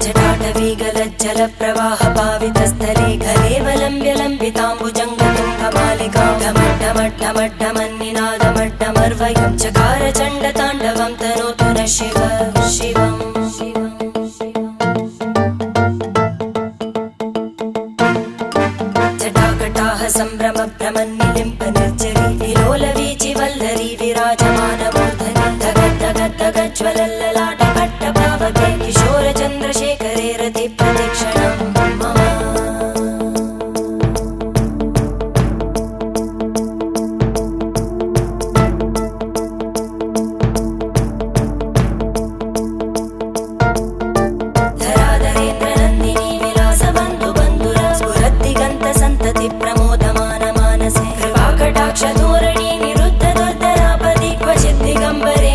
जटाटवीगलज्जल प्रवाह पावितस्थले कलेवलम्ब्य लम्बिताम्बुजङ्गतुङ्गमालिकां ढमड्ढमड्ढमड्ढमन्निनादमड्ढमर्वयं चकार चण्डताण्डवं तनोतु नः शिव शिवम् जटाकटाः सम्भ्रम भ्रमन्निलिम्ब निर्जरी विलोलवीचि वल्लरी विराजमानमूर्धनि धगद्धगद्धगज्ज्वलल्ललाटकट्टपावके किशोरचन्द्रशेखरे रति प्रदक्षिणं मम धराधरेन्द्रनन्दिनी विलासबन्धु बन्धुर स्फुरद्दिगन्त सन्तति प्रमोदमान मानसे कृपाकटाक्षधोरणी निरुद्ध दुर्धरापदि क्वचित् दिगम्बरे